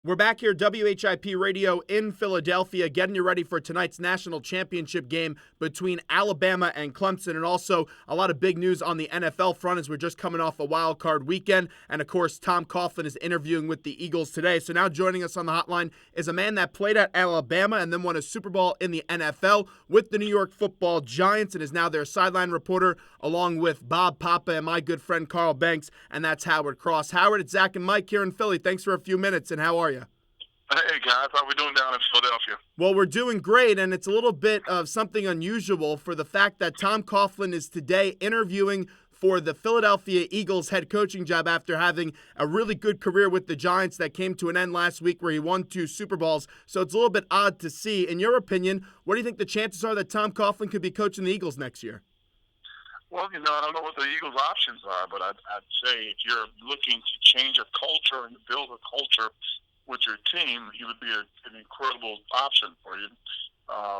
We're back here, WHIP Radio in Philadelphia, getting you ready for tonight's national championship game between Alabama and Clemson, and also a lot of big news on the NFL front as we're just coming off a wild card weekend. And of course, Tom Coughlin is interviewing with the Eagles today. So now joining us on the hotline is a man that played at Alabama and then won a Super Bowl in the NFL with the New York Football Giants and is now their sideline reporter along with Bob Papa and my good friend Carl Banks, and that's Howard Cross. Howard, it's Zach and Mike here in Philly. Thanks for a few minutes, and how are you? Hey, guys. How we doing down in Philadelphia? Well, we're doing great, and it's a little bit of something unusual for the fact that Tom Coughlin is today interviewing for the Philadelphia Eagles head coaching job after having a really good career with the Giants that came to an end last week where he won 2 Super Bowls. So it's a little bit odd to see. In your opinion, what do you think the chances are that Tom Coughlin could be coaching the Eagles next year? Well, I don't know what the Eagles' options are, but I'd say if you're looking to change a culture and build a culture with your team, he would be an incredible option for you.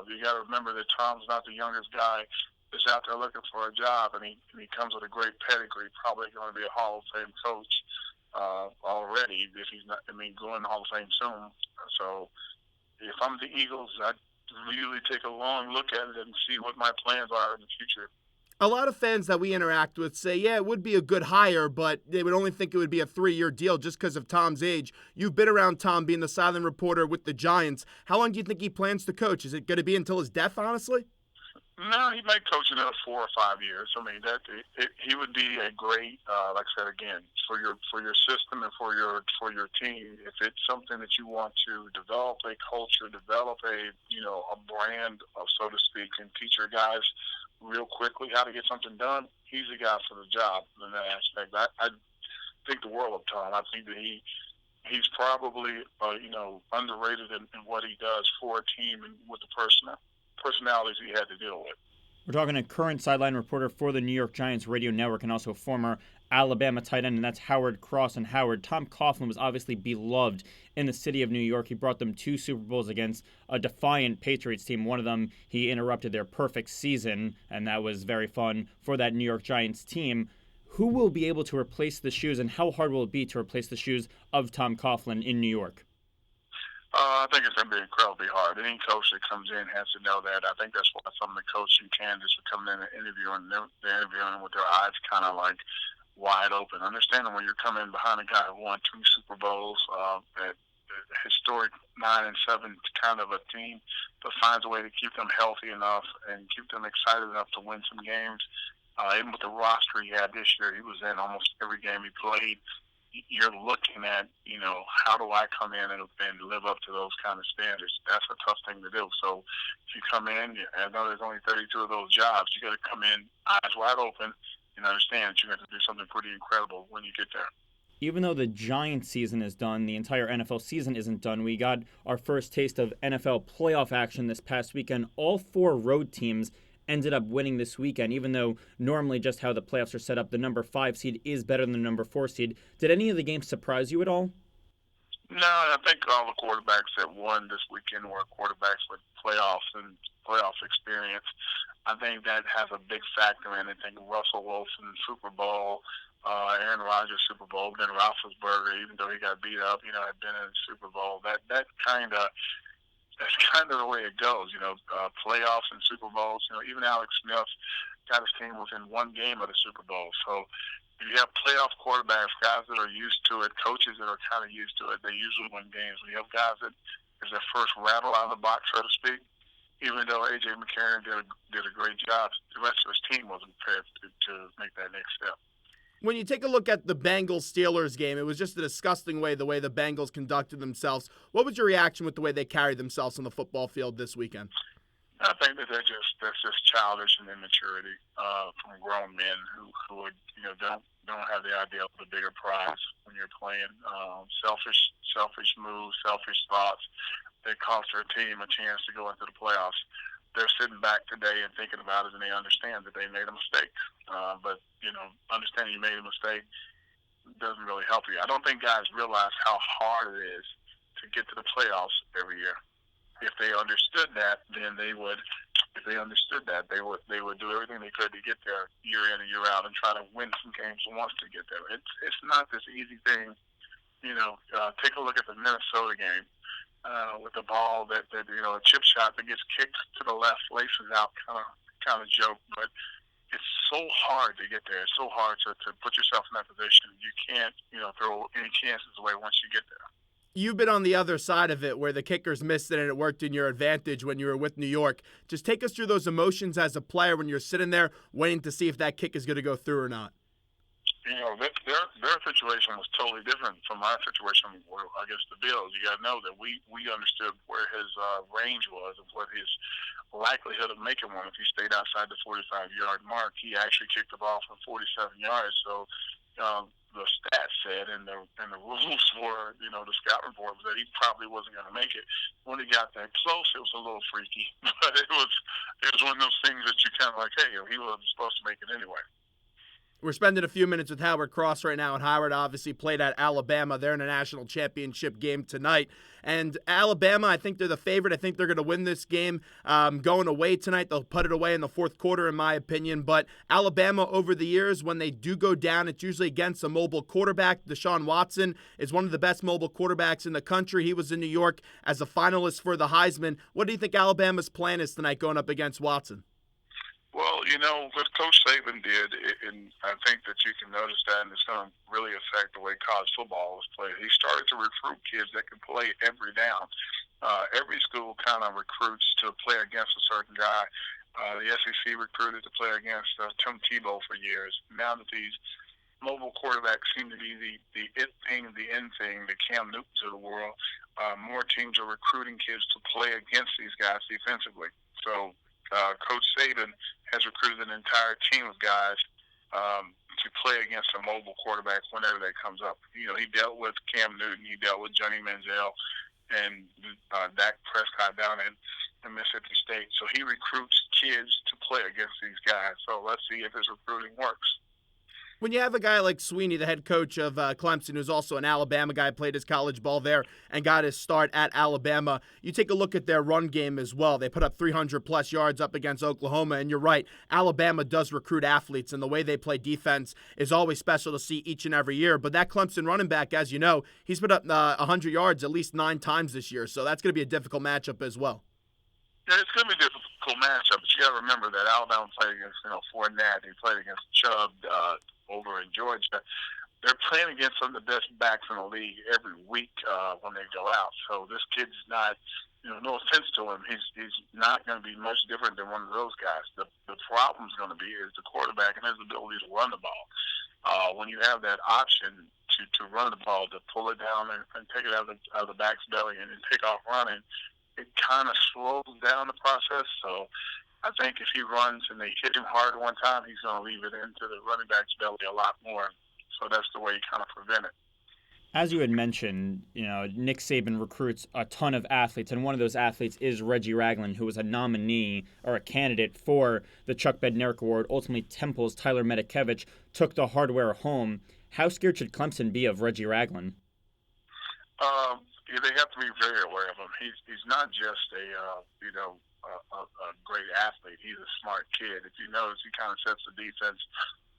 You got to remember that Tom's not the youngest guy that's out there looking for a job, and he comes with a great pedigree. Probably going to be a Hall of Fame coach already if he's not. Going Hall of Fame soon. So if I'm the Eagles, I'd really take a long look at it and see what my plans are in the future. A lot of fans that we interact with say, yeah, it would be a good hire, but they would only think it would be a 3-year deal just because of Tom's age. You've been around Tom being the silent reporter with the Giants. How long do you think he plans to coach? Is it going to be until his death, honestly? No, he might coach another 4 or 5 years. He would be a great, like I said again, for your system and for your team. If it's something that you want to develop a culture, develop a brand, so to speak, and teach your guys real quickly how to get something done, he's the guy for the job in that aspect. I think the world of Tom. I think that he's probably underrated in what he does for a team and with the personalities he had to deal with. We're talking to current sideline reporter for the New York Giants radio network and also former Alabama tight end, and that's Howard Cross. And Howard, Tom Coughlin was obviously beloved in the city of New York. He brought them 2 Super Bowls against a defiant Patriots team. One of them, he interrupted their perfect season, and that was very fun for that New York Giants team. Who will be able to replace the shoes, and how hard will it be to replace the shoes of Tom Coughlin in New York? I think it's going to be incredibly hard. Any coach that comes in has to know that. I think that's why some of the coaching candidates are coming in and interviewing. They're interviewing with their eyes kind of like wide open. Understanding when you're coming behind a guy who won 2 Super Bowls, that historic 9 and 7 kind of a team that finds a way to keep them healthy enough and keep them excited enough to win some games. Even with the roster he had this year, he was in almost every game he played. You're looking at, how do I come in and live up to those kind of standards? That's a tough thing to do. So if you come in, I know there's only 32 of those jobs. You got to come in eyes wide open and understand that you're going to do something pretty incredible when you get there. Even though the Giants season is done, the entire NFL season isn't done. We got our first taste of NFL playoff action this past weekend. All 4 road teams ended up winning this weekend, even though normally just how the playoffs are set up, the number 5 seed is better than the number 4 seed. Did any of the games surprise you at all? No, I think all the quarterbacks that won this weekend were quarterbacks with playoff experience. I think that has a big factor in it. I think Russell Wilson, Super Bowl, Aaron Rodgers, Super Bowl, Ben Roethlisberger, even though he got beat up, had been in the Super Bowl. That's kind of the way it goes, playoffs and Super Bowls. Even Alex Smith got his team within 1 game of the Super Bowl. So if you have playoff quarterbacks, guys that are used to it, coaches that are kind of used to it, they usually win games. When you have guys that is their first rattle out of the box, so to speak, even though A.J. McCarron did a great job, the rest of his team wasn't prepared to make that next step. When you take a look at the Bengals Steelers game, it was just a disgusting way the Bengals conducted themselves. What was your reaction with the way they carried themselves on the football field this weekend? I think that that's just childish and immaturity from grown men who don't have the idea of the bigger prize when you're playing. Selfish moves, selfish thoughts that cost their team a chance to go into the playoffs. They're sitting back today and thinking about it, and they understand that they made a mistake. But understanding you made a mistake doesn't really help you. I don't think guys realize how hard it is to get to the playoffs every year. If they understood that, then they would. If they understood that, they would do everything they could to get there year in and year out and try to win some games once to get there. It's not this easy thing Take a look at the Minnesota game with the ball that a chip shot that gets kicked to the left, laces out, kind of joke, but it's so hard to get there. It's so hard to put yourself in that position. You can't, throw any chances away once you get there. You've been on the other side of it where the kickers missed it and it worked in your advantage when you were with New York. Just take us through those emotions as a player when you're sitting there waiting to see if that kick is going to go through or not. Their situation was totally different from our situation against the Bills. You got to know that we understood where his range was and what his likelihood of making one if he stayed outside the 45-yard mark. He actually kicked the ball from 47 yards. So the stats said and the rules for the scout report was that he probably wasn't going to make it. When he got that close, it was a little freaky, but it was one of those things that you kind of like, hey, he was supposed to make it anyway. We're spending a few minutes with Howard Cross right now, and Howard obviously played at Alabama. They're in a national championship game tonight. And Alabama, I think they're the favorite. I think they're going to win this game. Going away tonight, they'll put it away in the fourth quarter, in my opinion. But Alabama, over the years, when they do go down, it's usually against a mobile quarterback. Deshaun Watson is one of the best mobile quarterbacks in the country. He was in New York as a finalist for the Heisman. What do you think Alabama's plan is tonight going up against Watson? Well, what Coach Saban did, and I think that you can notice that, and it's going to really affect the way college football is played. He started to recruit kids that can play every down. Every school kind of recruits to play against a certain guy. The SEC recruited to play against Tim Tebow for years. Now that these mobile quarterbacks seem to be the it thing, the end thing, the Cam Newtons of the world, more teams are recruiting kids to play against these guys defensively. So Coach Saban has recruited an entire team of guys to play against a mobile quarterback whenever that comes up. He dealt with Cam Newton, he dealt with Johnny Manziel, and Dak Prescott down in Mississippi State. So he recruits kids to play against these guys. So let's see if his recruiting works. When you have a guy like Sweeney, the head coach of Clemson, who's also an Alabama guy, played his college ball there and got his start at Alabama, you take a look at their run game as well. They put up 300-plus yards up against Oklahoma, and you're right, Alabama does recruit athletes, and the way they play defense is always special to see each and every year. But that Clemson running back, as you know, he's put up 100 yards at least 9 times this year, so that's going to be a difficult matchup as well. Yeah, it's going to be a difficult matchup, but you got to remember that Alabama played against Fournette, he played against Chubb, over in Georgia. They're playing against some of the best backs in the league every week when they go out. So this kid's not, no offense to him, he's not going to be much different than one of those guys. The problem's going to be is the quarterback and his ability to run the ball. When you have that option to run the ball, to pull it down and take it out of the back's belly and take off running, it kind of slows down the process. So I think if he runs and they hit him hard one time, he's going to leave it into the running back's belly a lot more. So that's the way you kind of prevent it. As you had mentioned, Nick Saban recruits a ton of athletes, and one of those athletes is Reggie Ragland, who was a nominee or a candidate for the Chuck Bednarik Award. Ultimately, Temple's Tyler Medikevich took the hardware home. How scared should Clemson be of Reggie Ragland? They have to be very aware of him. He's not just a great athlete. He's a smart kid. If you notice, he kind of sets the defense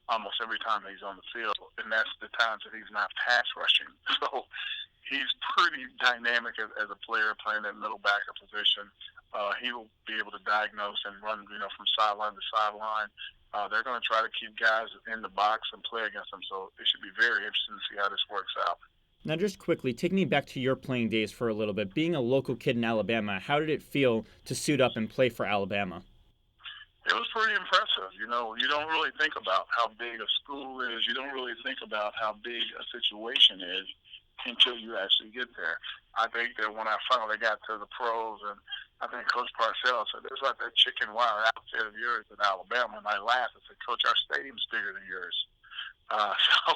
almost every time he's on the field, and that's the times that he's not pass rushing. So he's pretty dynamic as a player playing that middle backer position. He will be able to diagnose and run, from sideline to sideline. They're going to try to keep guys in the box and play against them. So it should be very interesting to see how this works out. Now, just quickly, take me back to your playing days for a little bit. Being a local kid in Alabama, how did it feel to suit up and play for Alabama? It was pretty impressive. You don't really think about how big a school is. You don't really think about how big a situation is until you actually get there. I think that when I finally got to the pros, and I think Coach Parcells said, there's like that chicken wire outfit of yours in Alabama. And I laughed. I said, Coach, our stadium's bigger than yours. So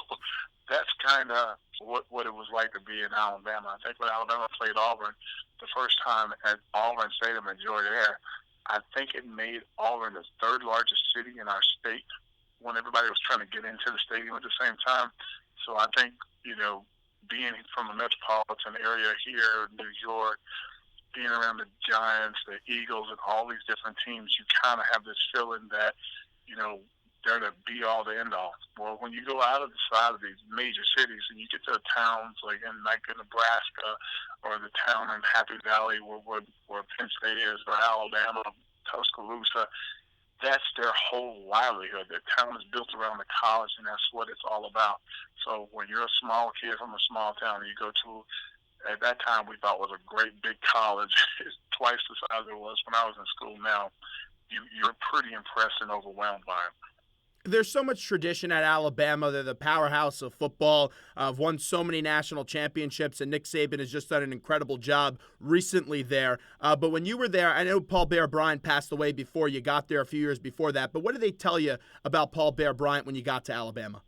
that's kind of what it was like to be in Alabama. I think when Alabama played Auburn the first time at Auburn Stadium at Georgia Air, I think it made Auburn the third largest city in our state when everybody was trying to get into the stadium at the same time. So I think, being from a metropolitan area here, New York, being around the Giants, the Eagles, and all these different teams, you kind of have this feeling that, they're the be-all, the end-all. Well, when you go out of the side of these major cities and you get to towns like in Nebraska or the town in Happy Valley where Penn State is, or Alabama, Tuscaloosa, that's their whole livelihood. Their town is built around the college, and that's what it's all about. So when you're a small kid from a small town and you go to, at that time we thought was a great big college, it's twice the size it was when I was in school now, you're pretty impressed and overwhelmed by it. There's so much tradition at Alabama. They're the powerhouse of football. Have won so many national championships, and Nick Saban has just done an incredible job recently there. But when you were there, I know Paul Bryant passed away before you got there, a few years before that. But what did they tell you about Paul Bryant when you got to Alabama?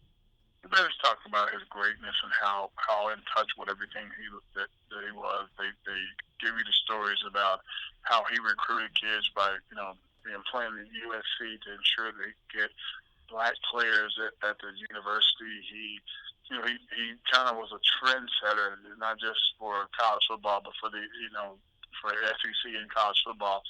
They just talked about his greatness and how in touch with everything that he was. They give you the stories about how he recruited kids by being playing at USC to ensure they get black players at the university. He kind of was a trendsetter, not just for college football, but for for SEC and college football.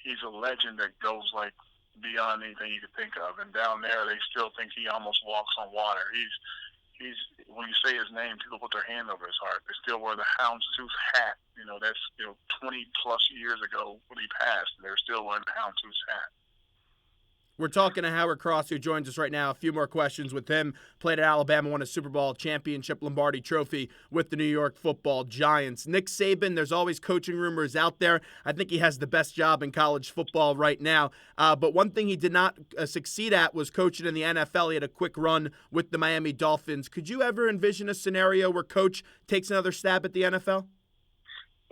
He's a legend that goes like beyond anything you could think of. And down there, they still think he almost walks on water. He's when you say his name, people put their hand over his heart. They still wear the houndstooth hat. That's 20 plus years ago when he passed. They're still wearing the houndstooth hat. We're talking to Howard Cross, who joins us right now. A few more questions with him. Played at Alabama, won a Super Bowl championship, Lombardi Trophy with the New York Football Giants. Nick Saban, there's always coaching rumors out there. I think he has the best job in college football right now. But one thing he did not succeed at was coaching in the NFL. He had a quick run with the Miami Dolphins. Could you ever envision a scenario where Coach takes another stab at the NFL?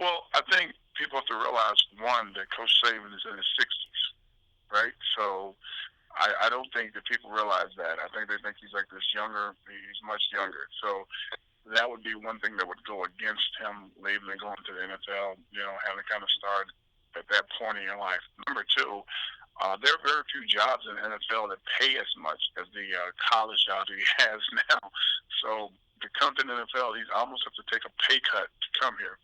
Well, I think people have to realize, one, that Coach Saban is in his 60s, right? So I don't think that people realize that. I think they think he's like this younger, he's much younger. So that would be one thing that would go against him leaving and going to the NFL, having to kind of start at that point in your life. Number two, there are very few jobs in the NFL that pay as much as the college jobs he has now. So to come to the NFL, he's almost have to take a pay cut to come here.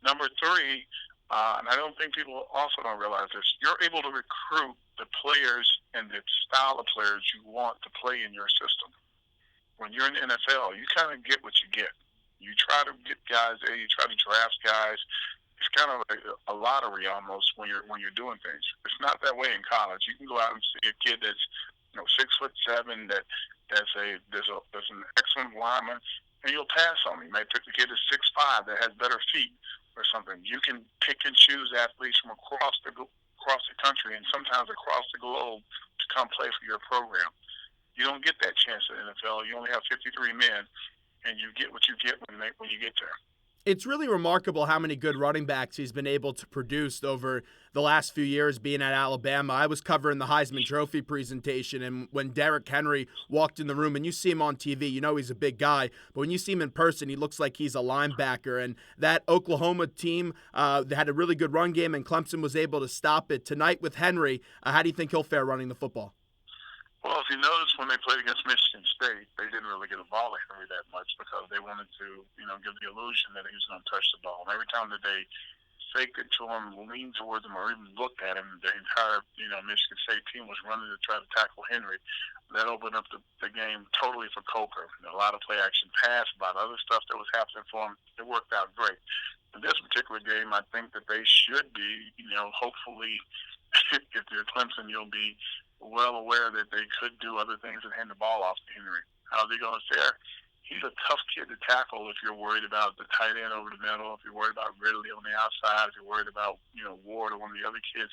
Number three, and I don't think people also don't realize this, you're able to recruit the players and the style of players you want to play in your system. When you're in the NFL, you kind of get what you get. You try to get guys there, you try to draft guys. It's kind of like a lottery almost when you're doing things. It's not that way in college. You can go out and see a kid that's 6'7", that's an excellent lineman, and you'll pass on him. You might pick the kid that's 6'5" that has better feet or something. You can pick and choose athletes from across the country and sometimes across the globe to come play for your program. You don't get that chance in the NFL. You only have 53 men, and you get what you get when you get there. It's really remarkable how many good running backs he's been able to produce over the last few years being at Alabama. I was covering the Heisman Trophy presentation, and when Derrick Henry walked in the room, and you see him on TV, you know he's a big guy, but when you see him in person, he looks like he's a linebacker. And that Oklahoma team they had a really good run game, and Clemson was able to stop it. Tonight with Henry, how do you think he'll fare running the football? Well, if you notice, when they played against Michigan State, they didn't really get a ball at Henry that much because they wanted to, give the illusion that he was going to touch the ball. And every time that they faked it to him, leaned towards him, or even looked at him, the entire, Michigan State team was running to try to tackle Henry. That opened up the game totally for Coker. A lot of play action pass, a lot of other stuff that was happening for him. It worked out great. In this particular game, I think that they should be, hopefully, if they're Clemson, you'll be well aware that they could do other things and hand the ball off to Henry. How's he going to fare? He's a tough kid to tackle if you're worried about the tight end over the middle, if you're worried about Ridley on the outside, if you're worried about Ward or one of the other kids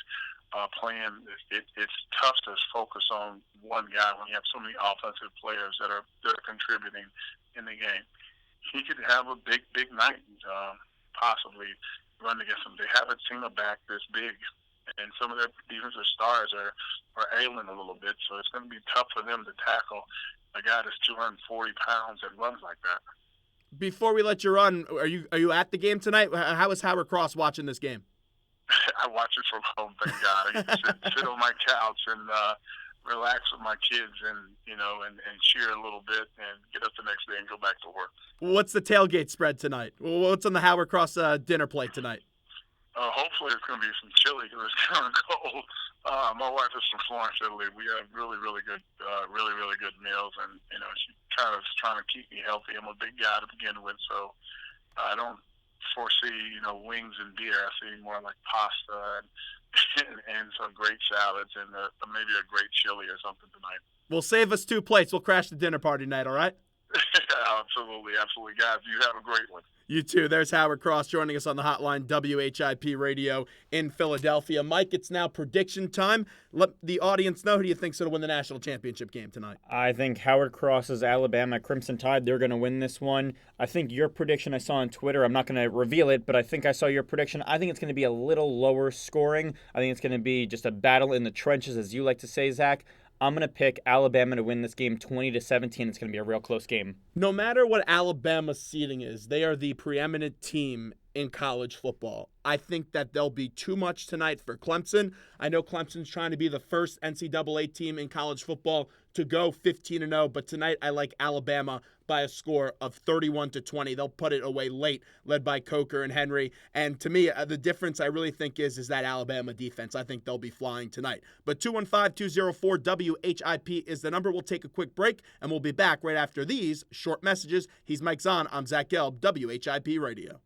playing. It's tough to focus on one guy when you have so many offensive players that are contributing in the game. He could have a big night, possibly run against him. They haven't seen a back this big. And some of their defensive stars are ailing a little bit, so it's going to be tough for them to tackle a guy that's 240 pounds that runs like that. Before we let you run, are you at the game tonight? How is Howard Cross watching this game? I watch it from home, thank God. I can sit on my couch and relax with my kids and cheer a little bit and get up the next day and go back to work. What's the tailgate spread tonight? What's on the Howard Cross dinner plate tonight? Hopefully it's going to be some chili because it's kind of cold. My wife is from Florence, Italy. We have really, really good meals, and she kind of is trying to keep me healthy. I'm a big guy to begin with, so I don't foresee wings and beer. I see more like pasta and some great salads and maybe a great chili or something tonight. Well, save us 2 plates. We'll crash the dinner party tonight, all right? Absolutely, guys. You have a great one. You too. There's Howard Cross joining us on the hotline, WHIP Radio in Philadelphia. Mike, it's now prediction time. Let the audience know who do you think's going to win the national championship game tonight. I think Howard Cross's Alabama Crimson Tide, they're going to win this one. I think your prediction I saw on Twitter, I'm not going to reveal it, but I think I saw your prediction. I think it's going to be a little lower scoring. I think it's going to be just a battle in the trenches, as you like to say, Zach. I'm going to pick Alabama to win this game 20-17. It's going to be a real close game. No matter what Alabama's seeding is, they are the preeminent team in college football. I think that there'll be too much tonight for Clemson. I know Clemson's trying to be the first NCAA team in college football to go 15-0, but tonight I like Alabama by a score of 31-20. They'll put it away late, led by Coker and Henry. And to me, the difference I really think is that Alabama defense. I think they'll be flying tonight. But 215-204-WHIP is the number. We'll take a quick break, and we'll be back right after these short messages. He's Mike Zahn. I'm Zach Gelb, WHIP Radio.